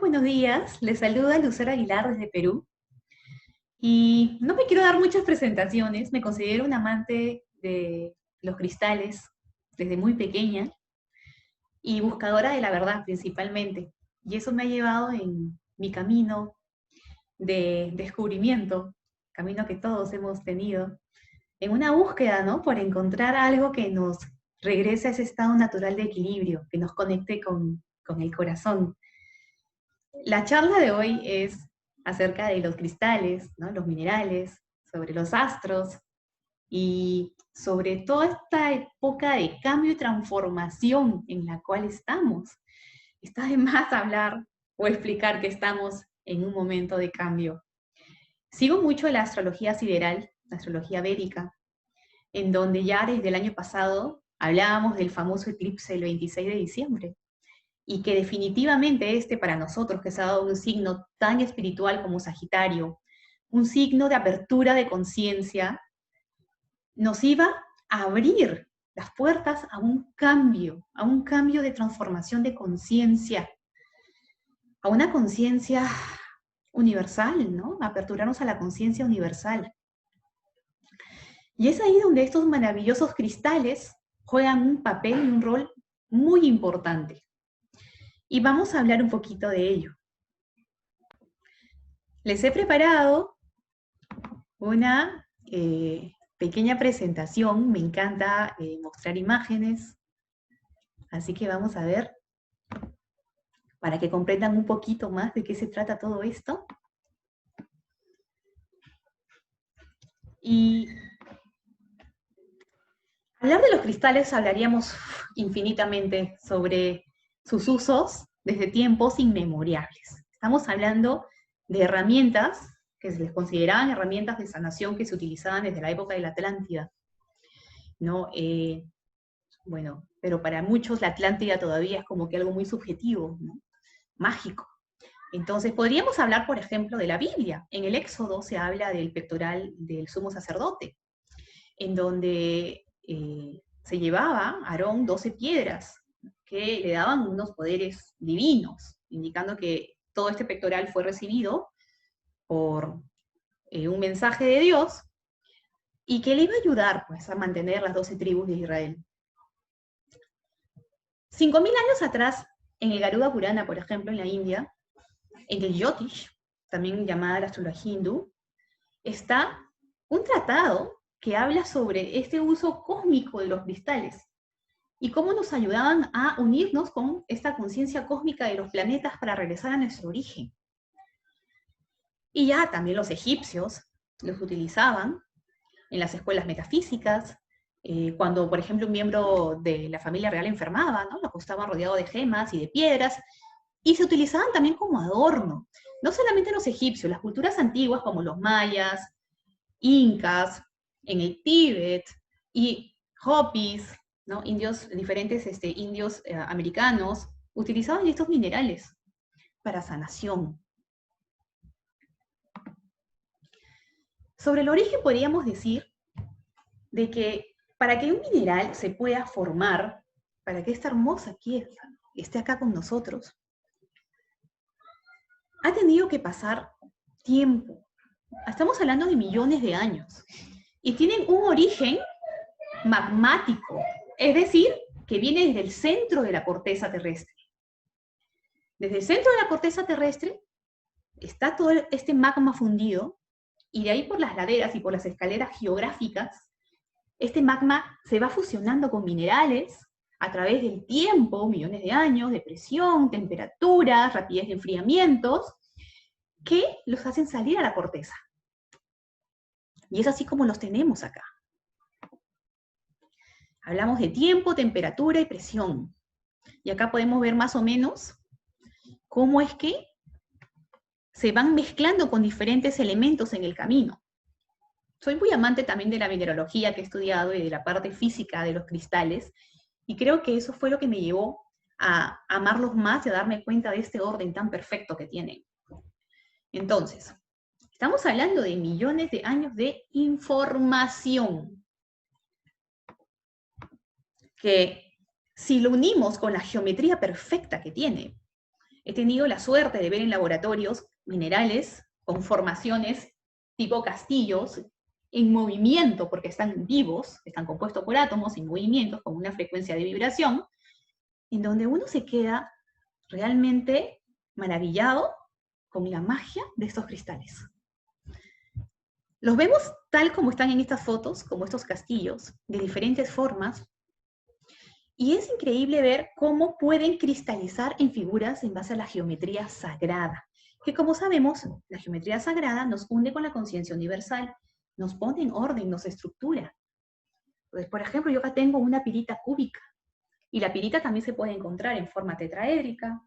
buenos días. Les saluda Lucero Aguilar desde Perú. Y no me quiero dar muchas presentaciones. Me considero un amante de los cristales desde muy pequeña y buscadora de la verdad principalmente. Y eso me ha llevado en mi camino de descubrimiento, camino que todos hemos tenido, en una búsqueda, ¿no? Por encontrar algo que nos regrese a ese estado natural de equilibrio, que nos conecte con el corazón. La charla de hoy es acerca de los cristales, ¿no? Los minerales, sobre los astros y sobre toda esta época de cambio y transformación en la cual estamos. Está de más hablar o explicar que estamos en un momento de cambio. Sigo mucho la astrología sideral, la astrología védica, en donde ya desde el año pasado hablábamos del famoso eclipse el 26 de diciembre y que definitivamente para nosotros, que se ha dado un signo tan espiritual como Sagitario, un signo de apertura de conciencia, nos iba a abrir las puertas a un cambio de transformación de conciencia, a una conciencia universal, ¿no? Aperturarnos a la conciencia universal. Y es ahí donde estos maravillosos cristales juegan un papel y un rol muy importante. Y vamos a hablar un poquito de ello. Les he preparado una pequeña presentación. Me encanta mostrar imágenes, así que vamos a ver para que comprendan un poquito más de qué se trata todo esto. Y hablar de los cristales hablaríamos infinitamente sobre sus usos desde tiempos inmemoriales. Estamos hablando de herramientas que se les consideraban herramientas de sanación que se utilizaban desde la época de la Atlántida, ¿no? Bueno, pero para muchos la Atlántida todavía es como que algo muy subjetivo, ¿no? Mágico. Entonces, podríamos hablar, por ejemplo, de la Biblia. En el Éxodo se habla del pectoral del sumo sacerdote, en donde se llevaba a Aarón 12 piedras que le daban unos poderes divinos, indicando que todo este pectoral fue recibido por un mensaje de Dios y que le iba a ayudar pues, a mantener las 12 tribus de Israel. 5000 años atrás, en el Garuda Purana, por ejemplo, en la India, en el Jyotish, también llamada la astrología hindú, está un tratado que habla sobre este uso cósmico de los cristales y cómo nos ayudaban a unirnos con esta conciencia cósmica de los planetas para regresar a nuestro origen. Y ya también los egipcios los utilizaban en las escuelas metafísicas, cuando, por ejemplo, un miembro de la familia real enfermaba, ¿no? Lo acostaban rodeado de gemas y de piedras, y se utilizaban también como adorno. No solamente los egipcios, las culturas antiguas como los mayas, incas, en el Tíbet, y Hopis, ¿no? Indios, diferentes indios americanos, utilizaban estos minerales para sanación. Sobre el origen podríamos decir de que para que un mineral se pueda formar, para que esta hermosa pieza esté acá con nosotros, ha tenido que pasar tiempo. Estamos hablando de millones de años. Y tienen un origen magmático, es decir, que viene desde el centro de la corteza terrestre. Desde el centro de la corteza terrestre está todo este magma fundido, y de ahí por las laderas y por las escaleras geográficas, este magma se va fusionando con minerales a través del tiempo, millones de años, de presión, temperaturas, rapidez de enfriamientos, que los hacen salir a la corteza. Y es así como los tenemos acá. Hablamos de tiempo, temperatura y presión. Y acá podemos ver más o menos cómo es que se van mezclando con diferentes elementos en el camino. Soy muy amante también de la mineralogía que he estudiado y de la parte física de los cristales, y creo que eso fue lo que me llevó a amarlos más y a darme cuenta de este orden tan perfecto que tienen. Entonces, estamos hablando de millones de años de información, que si lo unimos con la geometría perfecta que tiene, He tenido la suerte de ver en laboratorios minerales con formaciones tipo castillos en movimiento, porque están vivos, están compuestos por átomos en movimientos con una frecuencia de vibración, en donde uno se queda realmente maravillado con la magia de estos cristales. Los vemos tal como están en estas fotos, como estos castillos, de diferentes formas, y es increíble ver cómo pueden cristalizar en figuras en base a la geometría sagrada, que como sabemos, la geometría sagrada nos une con la conciencia universal, nos pone en orden, nos estructura. Entonces, por ejemplo, yo acá tengo una pirita cúbica, y la pirita también se puede encontrar en forma tetraédrica.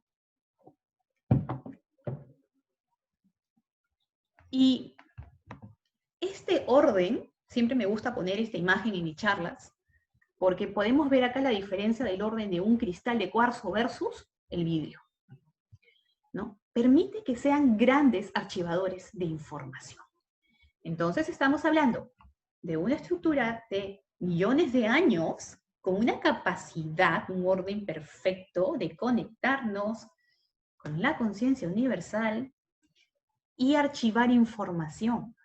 Y este orden, siempre me gusta poner esta imagen en mis charlas, porque podemos ver acá la diferencia del orden de un cristal de cuarzo versus el vidrio, ¿no? Permite que sean grandes archivadores de información. Entonces estamos hablando de una estructura de millones de años con una capacidad, un orden perfecto de conectarnos con la conciencia universal y archivar información.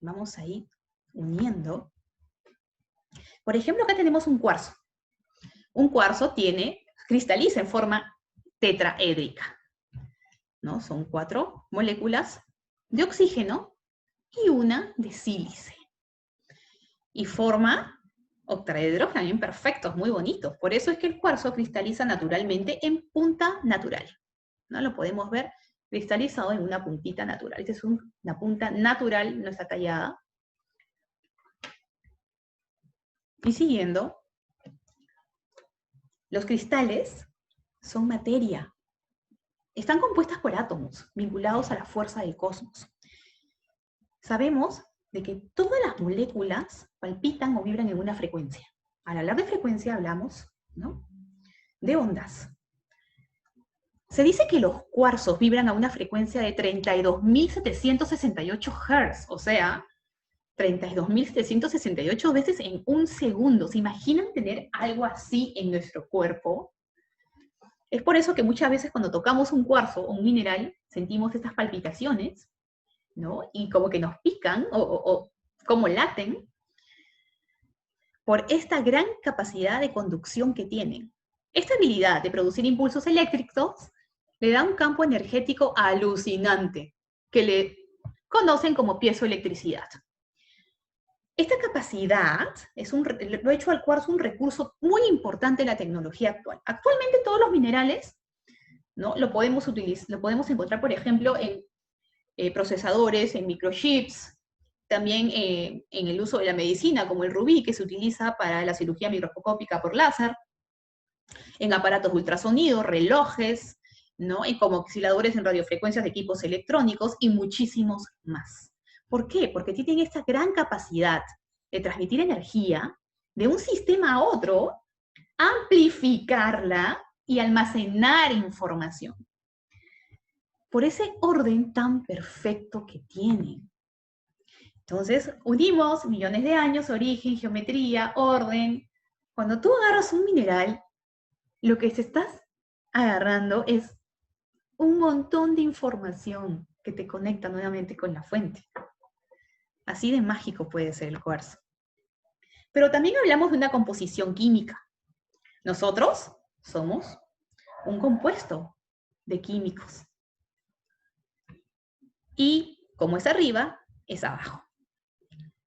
Vamos a ir uniendo. Por ejemplo, acá tenemos un cuarzo. Un cuarzo cristaliza en forma tetraédrica, ¿no? Son 4 moléculas de oxígeno y una de sílice. Y forma octaedros también perfectos, muy bonitos. Por eso es que el cuarzo cristaliza naturalmente en punta natural, ¿no? Lo podemos ver cristalizado en una puntita natural. Esta es una punta natural, no está tallada. Y siguiendo, los cristales son materia. Están compuestas por átomos vinculados a la fuerza del cosmos. Sabemos de que todas las moléculas palpitan o vibran en una frecuencia. Al hablar de frecuencia hablamos, ¿no?, de ondas. Se dice que los cuarzos vibran a una frecuencia de 32.768 Hz, o sea, 32.768 veces en un segundo. ¿Se imaginan tener algo así en nuestro cuerpo? Es por eso que muchas veces cuando tocamos un cuarzo o un mineral, sentimos estas palpitaciones, ¿no? Y como que nos pican o como laten, por esta gran capacidad de conducción que tienen. Esta habilidad de producir impulsos eléctricos le da un campo energético alucinante, que le conocen como piezoelectricidad. Esta capacidad lo ha hecho al cuarzo un recurso muy importante en la tecnología actual. Actualmente todos los minerales, ¿no?, lo podemos encontrar, por ejemplo, en procesadores, en microchips, también en el uso de la medicina, como el rubí, que se utiliza para la cirugía microscópica por láser, en aparatos de ultrasonido, relojes, ¿no?, y como osciladores en radiofrecuencias de equipos electrónicos, y muchísimos más. ¿Por qué? Porque tienen esta gran capacidad de transmitir energía de un sistema a otro, amplificarla y almacenar información. Por ese orden tan perfecto que tienen. Entonces, unimos millones de años, origen, geometría, orden. Cuando tú agarras un mineral, lo que te estás agarrando es un montón de información que te conecta nuevamente con la fuente. Así de mágico puede ser el cuarzo. Pero también hablamos de una composición química. Nosotros somos un compuesto de químicos. Y como es arriba, es abajo.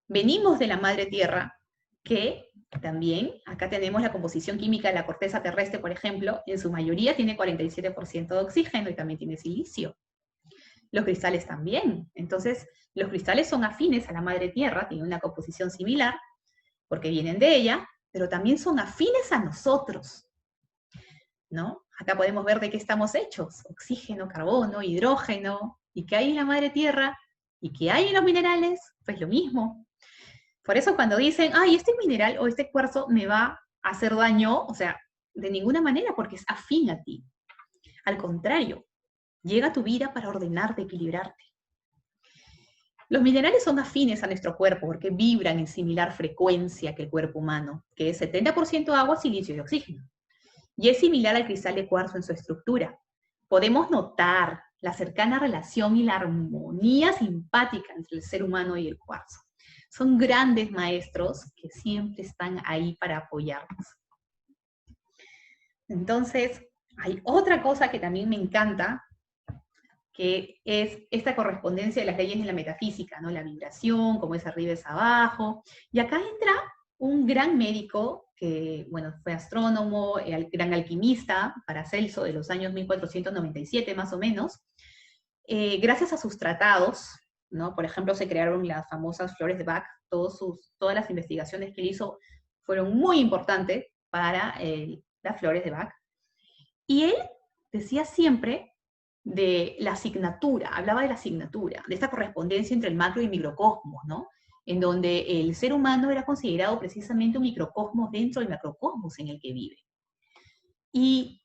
Venimos de la madre tierra, que también, acá tenemos la composición química de la corteza terrestre, por ejemplo, en su mayoría tiene 47% de oxígeno y también tiene silicio. Los cristales también. Entonces, los cristales son afines a la madre tierra, tienen una composición similar, porque vienen de ella, pero también son afines a nosotros, ¿no? Acá podemos ver de qué estamos hechos: oxígeno, carbono, hidrógeno, y qué hay en la madre tierra, y qué hay en los minerales, pues lo mismo. Por eso cuando dicen, ay, este mineral o este cuarzo me va a hacer daño, o sea, de ninguna manera, porque es afín a ti. Al contrario, llega a tu vida para ordenarte, equilibrarte. Los minerales son afines a nuestro cuerpo porque vibran en similar frecuencia que el cuerpo humano, que es 70% agua, silicio y oxígeno. Y es similar al cristal de cuarzo en su estructura. podemos notar la cercana relación y la armonía simpática entre el ser humano y el cuarzo. Son grandes maestros que siempre están ahí para apoyarnos. Entonces, hay otra cosa que también me encanta, que es esta correspondencia de las leyes de la metafísica, ¿no? La vibración, como es arriba es abajo. Y acá entra un gran médico que, bueno, fue astrónomo, gran alquimista, Paracelso, de los años 1497 más o menos. Gracias a sus tratados, ¿no? Por ejemplo, se crearon las famosas flores de Bach. Todas las investigaciones que él hizo fueron muy importantes para las flores de Bach. Y él decía siempre de la asignatura, hablaba de la asignatura, de esta correspondencia entre el macro y el microcosmos, ¿no? En donde el ser humano era considerado precisamente un microcosmos dentro del macrocosmos en el que vive. Y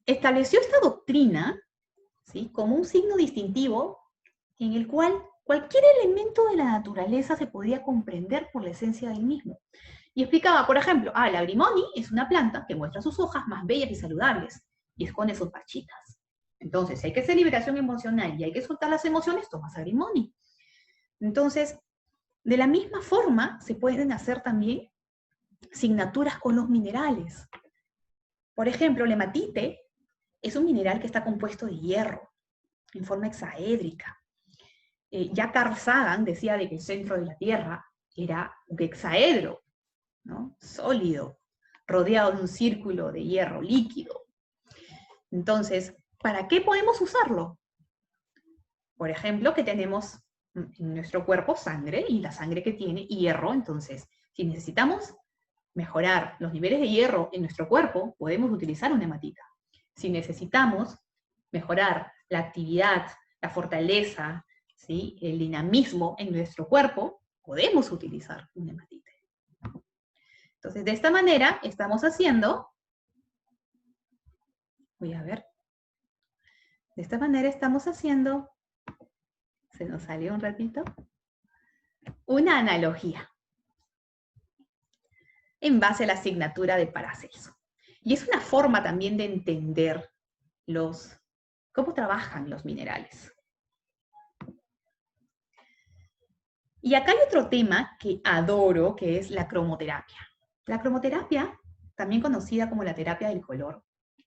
estableció esta doctrina, ¿sí?, como un signo distintivo en el cual cualquier elemento de la naturaleza se podía comprender por la esencia del mismo. Y explicaba, por ejemplo, la agrimoni es una planta que muestra sus hojas más bellas y saludables, y esconde sus parchitas. Entonces, si hay que hacer liberación emocional y hay que soltar las emociones, tomas agrimoni. Entonces, de la misma forma, se pueden hacer también signaturas con los minerales. Por ejemplo, la hematite es un mineral que está compuesto de hierro, en forma hexaédrica. Ya Carl Sagan decía de que el centro de la Tierra era un hexaedro, ¿no?, sólido, rodeado de un círculo de hierro líquido. Entonces, ¿para qué podemos usarlo? Por ejemplo, que tenemos en nuestro cuerpo sangre, y la sangre que tiene hierro. Entonces, si necesitamos mejorar los niveles de hierro en nuestro cuerpo, podemos utilizar una hematita. Si necesitamos mejorar la actividad, la fortaleza, ¿sí?, el dinamismo en nuestro cuerpo, podemos utilizar una hematita. Entonces, de esta manera estamos haciendo, voy a ver, de esta manera estamos haciendo, se nos salió un ratito, una analogía en base a la asignatura de Paracelso. Y es una forma también de entender cómo trabajan los minerales. Y acá hay otro tema que adoro, que es la cromoterapia. La cromoterapia, también conocida como la terapia del color,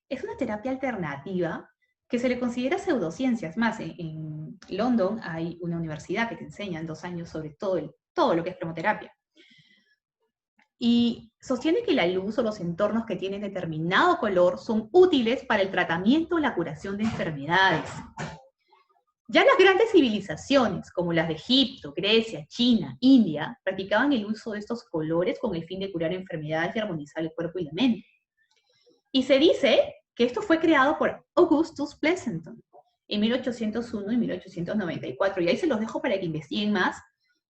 es una terapia alternativa que se le considera pseudociencias. Más, en London hay una universidad que te enseña en 2 años sobre todo lo que es cromoterapia. Y sostiene que la luz o los entornos que tienen determinado color son útiles para el tratamiento o la curación de enfermedades. Ya las grandes civilizaciones, como las de Egipto, Grecia, China, India, practicaban el uso de estos colores con el fin de curar enfermedades y armonizar el cuerpo y la mente. Y se dice que esto fue creado por Augustus Pleasanton en 1801 y 1894, y ahí se los dejo para que investiguen más,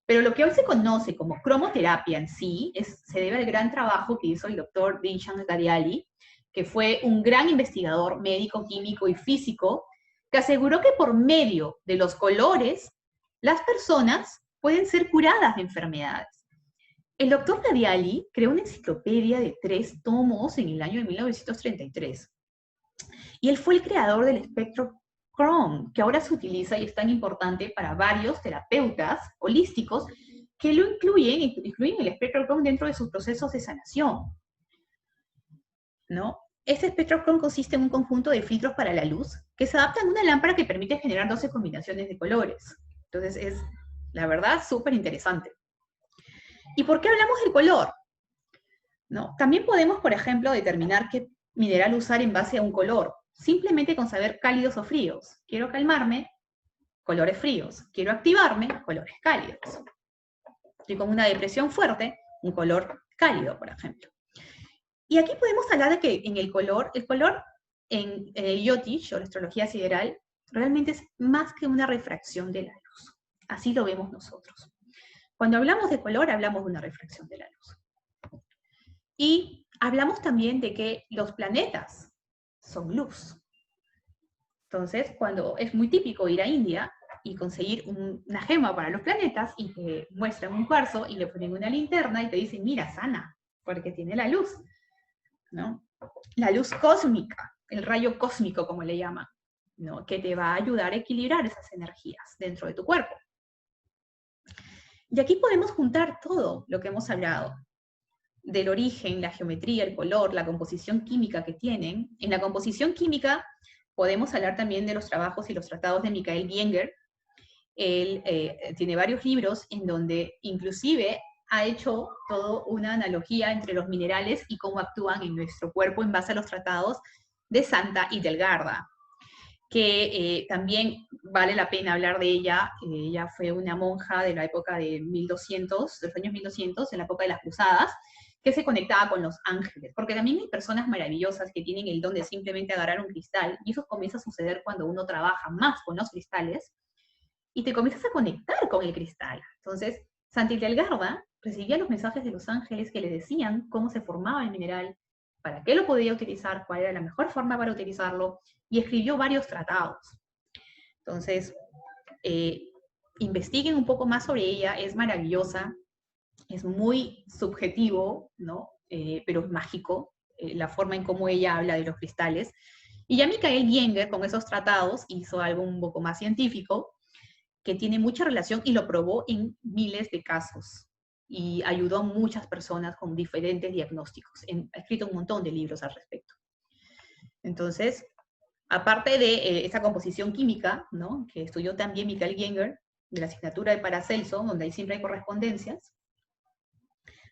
pero lo que hoy se conoce como cromoterapia en sí se debe al gran trabajo que hizo el doctor Vincent Gariali, que fue un gran investigador médico, químico y físico, que aseguró que por medio de los colores, las personas pueden ser curadas de enfermedades. El doctor Gariali creó una enciclopedia de 3 tomos en el año de 1933. Y él fue el creador del Spectrochrome, que ahora se utiliza y es tan importante para varios terapeutas holísticos que lo incluyen el Spectrochrome dentro de sus procesos de sanación, ¿no? Este Spectrochrome consiste en un conjunto de filtros para la luz que se adaptan a una lámpara que permite generar 12 combinaciones de colores. Entonces es, la verdad, súper interesante. ¿Y por qué hablamos del color? ¿No? También podemos, por ejemplo, determinar qué mineral usar en base a un color, simplemente con saber cálidos o fríos. Quiero calmarme, colores fríos. Quiero activarme, colores cálidos. Estoy con una depresión fuerte, un color cálido, por ejemplo. Y aquí podemos hablar de que en el color en el Jyotish, o la astrología sideral, realmente es más que una refracción de la luz. Así lo vemos nosotros. Cuando hablamos de color, hablamos de una refracción de la luz. Y hablamos también de que los planetas son luz. Entonces, cuando es muy típico ir a India y conseguir una gema para los planetas, y te muestran un cuarzo y le ponen una linterna y te dicen, mira, sana, porque tiene la luz, ¿no? La luz cósmica, el rayo cósmico, como le llaman, ¿no? Que te va a ayudar a equilibrar esas energías dentro de tu cuerpo. Y aquí podemos juntar todo lo que hemos hablado, del origen, la geometría, el color, la composición química que tienen. En la composición química podemos hablar también de los trabajos y los tratados de Michael Bienger. Él tiene varios libros en donde inclusive ha hecho toda una analogía entre los minerales y cómo actúan en nuestro cuerpo en base a los tratados de Santa Hidelgarda, que también vale la pena hablar de ella. Ella fue una monja de la época de 1200, de los años 1200, en la época de las cruzadas, que se conectaba con los ángeles, porque también hay personas maravillosas que tienen el don de simplemente agarrar un cristal, y eso comienza a suceder cuando uno trabaja más con los cristales, y te comienzas a conectar con el cristal. Entonces, Santa Hidelgarda recibía los mensajes de los ángeles que le decían cómo se formaba el mineral, para qué lo podía utilizar, cuál era la mejor forma para utilizarlo, y escribió varios tratados. Entonces, investiguen un poco más sobre ella, es maravillosa, es muy subjetivo, ¿no? Pero es mágico, la forma en cómo ella habla de los cristales. Y ya Michael Bienger, con esos tratados, hizo algo un poco más científico, que tiene mucha relación y lo probó en miles de casos. Y ayudó a muchas personas con diferentes diagnósticos. Ha escrito un montón de libros al respecto. Entonces, aparte de esa composición química, ¿no? Que estudió también Michael Bienger, de la asignatura de Paracelso, donde ahí siempre hay correspondencias,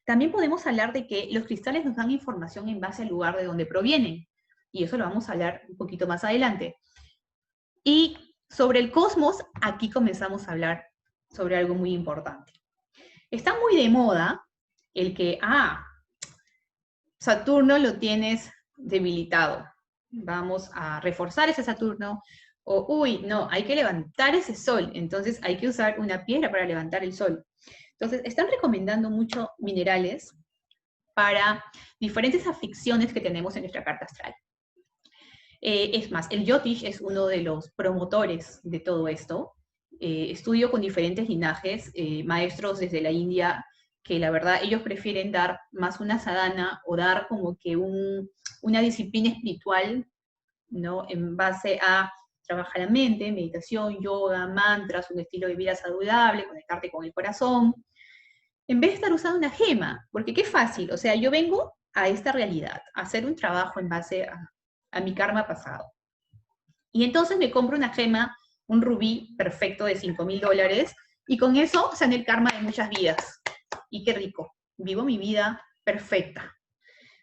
también podemos hablar de que los cristales nos dan información en base al lugar de donde provienen, y eso lo vamos a hablar un poquito más adelante. Y sobre el cosmos, aquí comenzamos a hablar sobre algo muy importante. Está muy de moda el que, Saturno lo tienes debilitado, vamos a reforzar ese Saturno, o, uy, no, hay que levantar ese Sol, entonces hay que usar una piedra para levantar el Sol. Entonces, están recomendando mucho minerales para diferentes aflicciones que tenemos en nuestra carta astral. Es más, el Jyotish es uno de los promotores de todo esto. Estudio con diferentes linajes, maestros desde la India, que la verdad ellos prefieren dar más una sadhana o dar como que una disciplina espiritual, ¿no? En base a trabajar la mente, meditación, yoga, mantras, un estilo de vida saludable, conectarte con el corazón, en vez de estar usando una gema, porque qué fácil, o sea, yo vengo a esta realidad, a hacer un trabajo en base a mi karma pasado. Y entonces me compro una gema, un rubí perfecto de $5,000, y con eso sané el karma de muchas vidas. Y qué rico, vivo mi vida perfecta.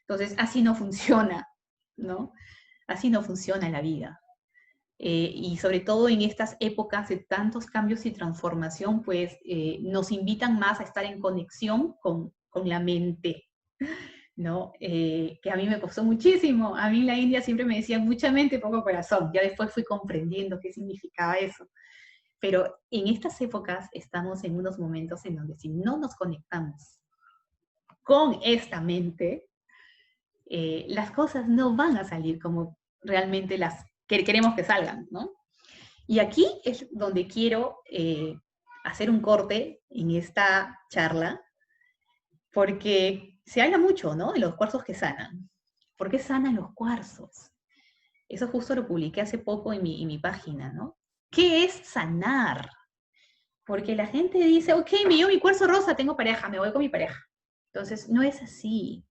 Entonces, así no funciona, ¿no? Así no funciona la vida. Y sobre todo en estas épocas de tantos cambios y transformación, pues nos invitan más a estar en conexión con la mente, ¿no? Que a mí me costó muchísimo. A mí en la India siempre me decían mucha mente, poco corazón. Ya después fui comprendiendo qué significaba eso. Pero en estas épocas estamos en unos momentos en donde si no nos conectamos con esta mente, las cosas no van a salir como realmente las que queremos que salgan, ¿no? Y aquí es donde quiero hacer un corte en esta charla, porque se habla mucho, ¿no? De los cuarzos que sanan. ¿Por qué sanan los cuarzos? Eso justo lo publiqué hace poco en mi página, ¿no? ¿Qué es sanar? Porque la gente dice, ok, me dio mi cuarzo rosa, tengo pareja, me voy con mi pareja. Entonces, no es así.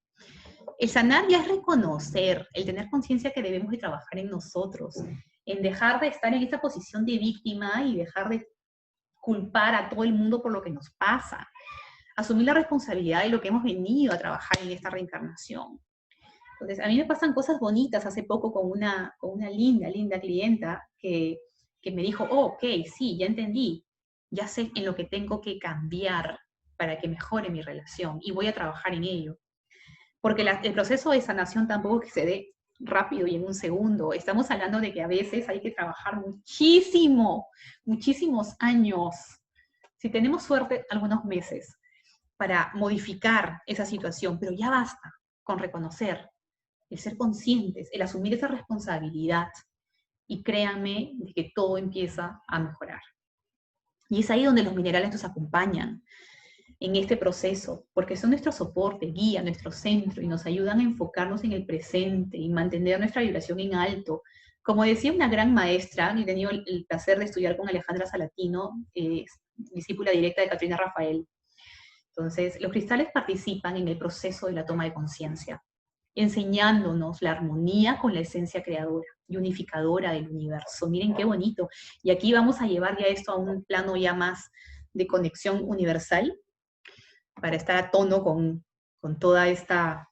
El sanar ya es reconocer, el tener conciencia que debemos de trabajar en nosotros, en dejar de estar en esta posición de víctima y dejar de culpar a todo el mundo por lo que nos pasa. Asumir la responsabilidad de lo que hemos venido a trabajar en esta reencarnación. Entonces, a mí me pasan cosas bonitas hace poco con una linda clienta que me dijo, oh, ok, sí, ya entendí, ya sé en lo que tengo que cambiar para que mejore mi relación y voy a trabajar en ello. Porque el proceso de sanación tampoco que se dé rápido y en un segundo. Estamos hablando de que a veces hay que trabajar muchísimo, muchísimos años. Si tenemos suerte, algunos meses para modificar esa situación, pero ya basta con reconocer, el ser conscientes, el asumir esa responsabilidad. Y créanme de que todo empieza a mejorar. Y es ahí donde los minerales nos acompañan. en este proceso, porque son nuestro soporte, guía, nuestro centro, y nos ayudan a enfocarnos en el presente y mantener nuestra vibración en alto. Como decía una gran maestra, y he tenido el placer de estudiar con Alejandra Salatino, discípula directa de Catrina Rafael. Entonces, los cristales participan en el proceso de la toma de conciencia, enseñándonos la armonía con la esencia creadora y unificadora del universo. Miren qué bonito. Y aquí vamos a llevar ya esto a un plano ya más de conexión universal, para estar a tono con toda esta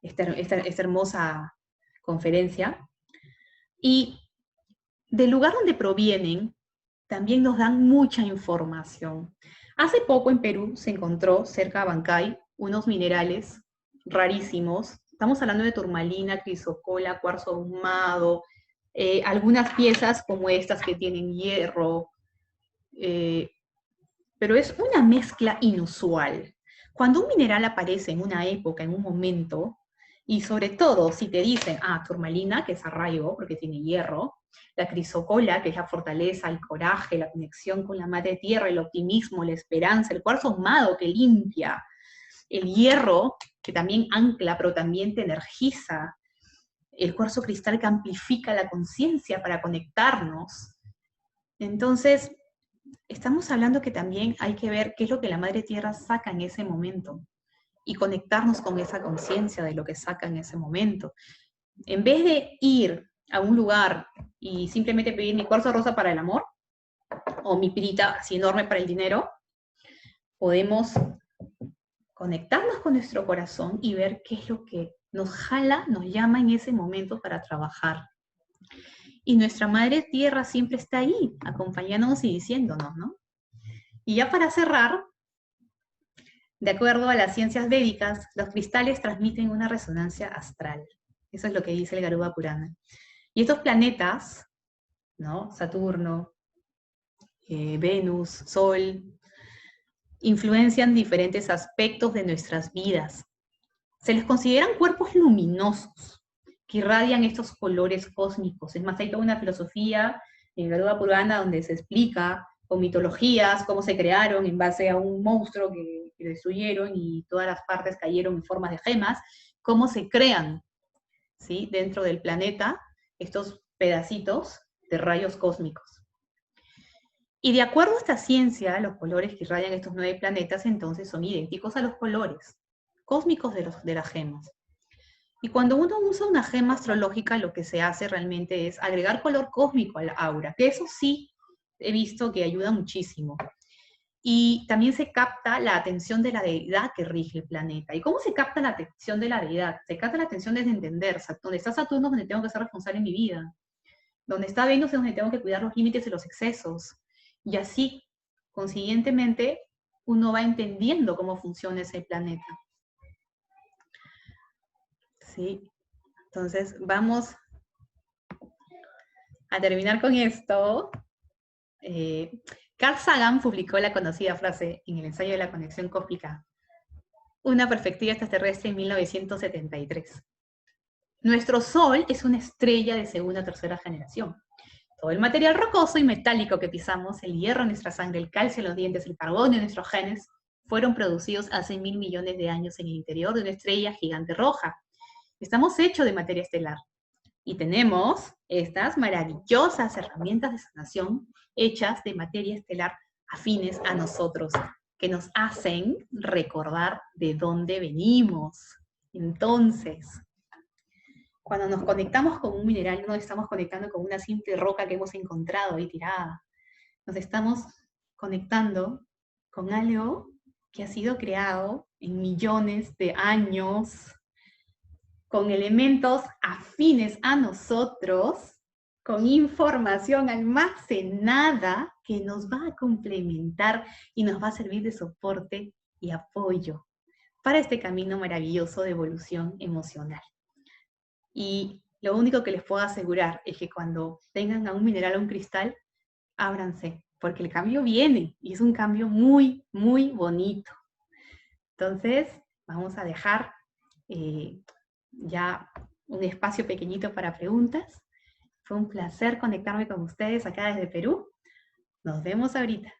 hermosa conferencia. Y del lugar donde provienen, también nos dan mucha información. Hace poco en Perú se encontró, cerca de Abancay, unos minerales rarísimos. Estamos hablando de turmalina, crisocola, cuarzo ahumado, algunas piezas como estas que tienen hierro, pero es una mezcla inusual. Cuando un mineral aparece en una época, en un momento, y sobre todo si te dicen, turmalina, que es arraigo, porque tiene hierro, la crisocola, que es la fortaleza, el coraje, la conexión con la madre tierra, el optimismo, la esperanza, el cuarzo ahumado que limpia, el hierro, que también ancla, pero también te energiza, el cuarzo cristal que amplifica la conciencia para conectarnos. Entonces, estamos hablando que también hay que ver qué es lo que la Madre Tierra saca en ese momento y conectarnos con esa conciencia de lo que saca en ese momento. En vez de ir a un lugar y simplemente pedir mi cuarzo rosa para el amor o mi pirita así enorme para el dinero, podemos conectarnos con nuestro corazón y ver qué es lo que nos jala, nos llama en ese momento para trabajar. Y nuestra Madre Tierra siempre está ahí, acompañándonos y diciéndonos, ¿no? Y ya para cerrar, de acuerdo a las ciencias védicas, los cristales transmiten una resonancia astral. Eso es lo que dice el Garuda Purana. Y estos planetas, ¿no? Saturno, Venus, Sol, influencian diferentes aspectos de nuestras vidas. Se les consideran cuerpos luminosos que irradian estos colores cósmicos. Es más, hay toda una filosofía en el Garuda Purana donde se explica con mitologías cómo se crearon en base a un monstruo que destruyeron y todas las partes cayeron en formas de gemas, cómo se crean, ¿sí?, dentro del planeta estos pedacitos de rayos cósmicos. Y de acuerdo a esta ciencia, los colores que irradian estos 9 planetas entonces son idénticos a los colores cósmicos de las gemas. Y cuando uno usa una gema astrológica, lo que se hace realmente es agregar color cósmico al aura, que eso sí he visto que ayuda muchísimo. Y también se capta la atención de la deidad que rige el planeta. ¿Y cómo se capta la atención de la deidad? Se capta la atención desde entender, donde está Saturno es donde tengo que ser responsable en mi vida, donde está Venus es donde tengo que cuidar los límites y los excesos. Y así, consiguientemente, uno va entendiendo cómo funciona ese planeta. ¿Sí? Entonces, vamos a terminar con esto. Carl Sagan publicó la conocida frase en el ensayo de la conexión cósmica, una perspectiva extraterrestre en 1973. Nuestro Sol es una estrella de segunda o tercera generación. Todo el material rocoso y metálico que pisamos, el hierro en nuestra sangre, el calcio en los dientes, el carbono en nuestros genes, fueron producidos hace 1000 millones de años en el interior de una estrella gigante roja. Estamos hechos de materia estelar. Y tenemos estas maravillosas herramientas de sanación hechas de materia estelar afines a nosotros, que nos hacen recordar de dónde venimos. Entonces, cuando nos conectamos con un mineral, no nos estamos conectando con una simple roca que hemos encontrado ahí tirada. Nos estamos conectando con algo que ha sido creado en millones de años, con elementos afines a nosotros, con información almacenada que nos va a complementar y nos va a servir de soporte y apoyo para este camino maravilloso de evolución emocional. Y lo único que les puedo asegurar es que cuando tengan a un mineral o un cristal, ábranse, porque el cambio viene y es un cambio muy, muy bonito. Entonces, vamos a dejar ya un espacio pequeñito para preguntas. Fue un placer conectarme con ustedes acá desde Perú. Nos vemos ahorita.